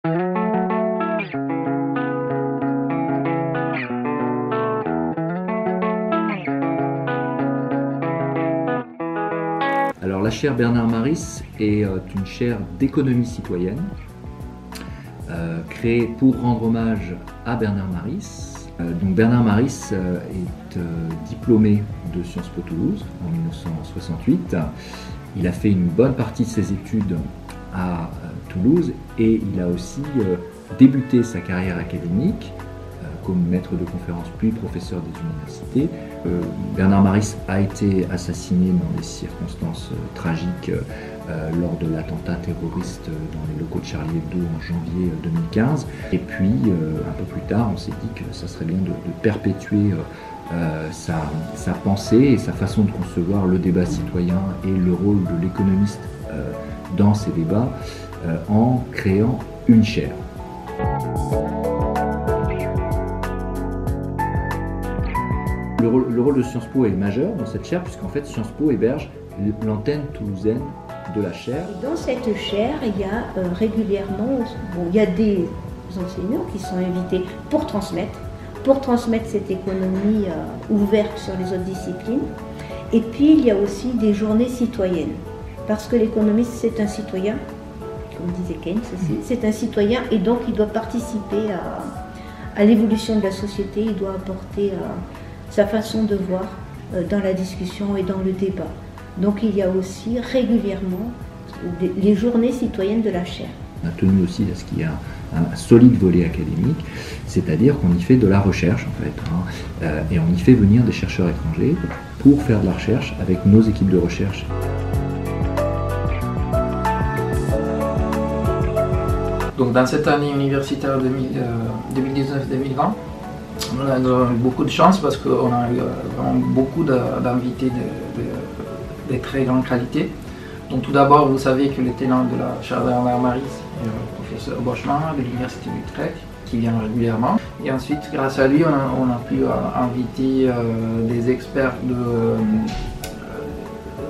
Alors la chaire Bernard Maris est une chaire d'économie citoyenne créée pour rendre hommage à Bernard Maris. Donc Bernard Maris est diplômé de Sciences Po Toulouse en 1968. Il a fait une bonne partie de ses études à Toulouse et il a aussi débuté sa carrière académique comme maître de conférences puis professeur des universités. Bernard Maris a été assassiné dans des circonstances tragiques lors de l'attentat terroriste dans les locaux de Charlie Hebdo en janvier 2015. Et puis, un peu plus tard, on s'est dit que ça serait bien de perpétuer sa pensée et sa façon de concevoir le débat citoyen et le rôle de l'économiste dans ces débats en créant une chaire. Le rôle de Sciences Po est majeur dans cette chaire puisqu'en fait Sciences Po héberge l'antenne toulousaine de la chaire. Dans cette chaire, il y a régulièrement, il y a des enseignants qui sont invités pour transmettre cette économie ouverte sur les autres disciplines. Et puis il y a aussi des journées citoyennes, parce que l'économiste c'est un citoyen, comme disait Keynes, c'est un citoyen et donc il doit participer à l'évolution de la société, il doit apporter sa façon de voir dans la discussion et dans le débat. Donc il y a aussi régulièrement les journées citoyennes de la chaire. On a tenu aussi à ce qu'il y ait un solide volet académique, c'est-à-dire qu'on y fait de la recherche en fait, et on y fait venir des chercheurs étrangers pour faire de la recherche avec nos équipes de recherche. Donc dans cette année universitaire 2019-2020, on a eu beaucoup de chance parce qu'on a eu vraiment beaucoup d'invités de très grande qualité. Donc tout d'abord, vous savez que le tenant de la chaire Bernard Maris est le professeur Boschman de l'Université d'Utrecht, qui vient régulièrement. Et ensuite, grâce à lui, on a pu inviter des experts,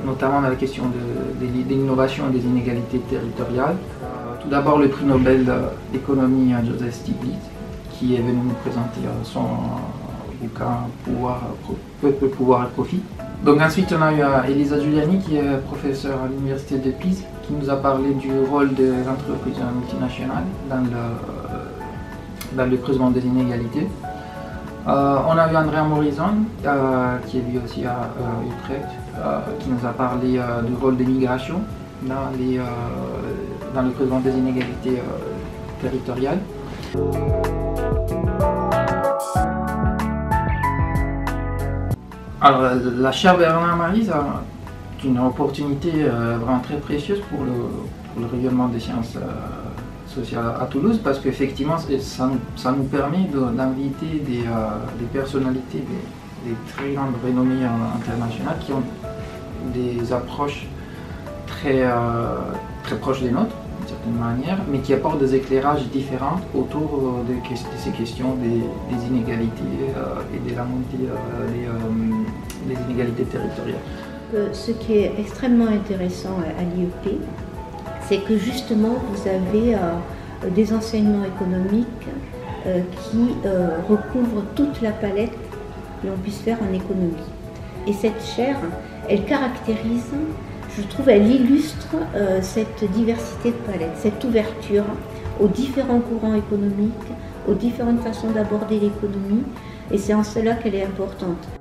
notamment dans la question de l'innovation et des inégalités territoriales. Tout d'abord, le prix Nobel d'économie Joseph Stiglitz, qui est venu nous présenter son bouquin Peuple, pouvoir et profit. Donc ensuite on a eu Elisa Giuliani qui est professeure à l'université de Pise qui nous a parlé du rôle des entreprises multinationales dans le creusement des inégalités. On a eu Andrea Morison qui est lui aussi à Utrecht qui nous a parlé du rôle des migrations dans le creusement des inégalités territoriales. Alors, la chaire Bernard Maris est une opportunité vraiment très précieuse pour le rayonnement des sciences sociales à Toulouse parce qu'effectivement, ça nous permet d'inviter des personnalités, des très grandes renommées internationales qui ont des approches très proches des nôtres, d'une certaine manière, mais qui apportent des éclairages différents autour de ces questions des inégalités et de la montée des inégalités territoriales. Ce qui est extrêmement intéressant à l'IEP, c'est que justement vous avez des enseignements économiques qui recouvrent toute la palette que l'on puisse faire en économie. Et cette chaire, elle caractérise, je trouve, elle illustre cette diversité de palette, cette ouverture aux différents courants économiques, aux différentes façons d'aborder l'économie, et c'est en cela qu'elle est importante.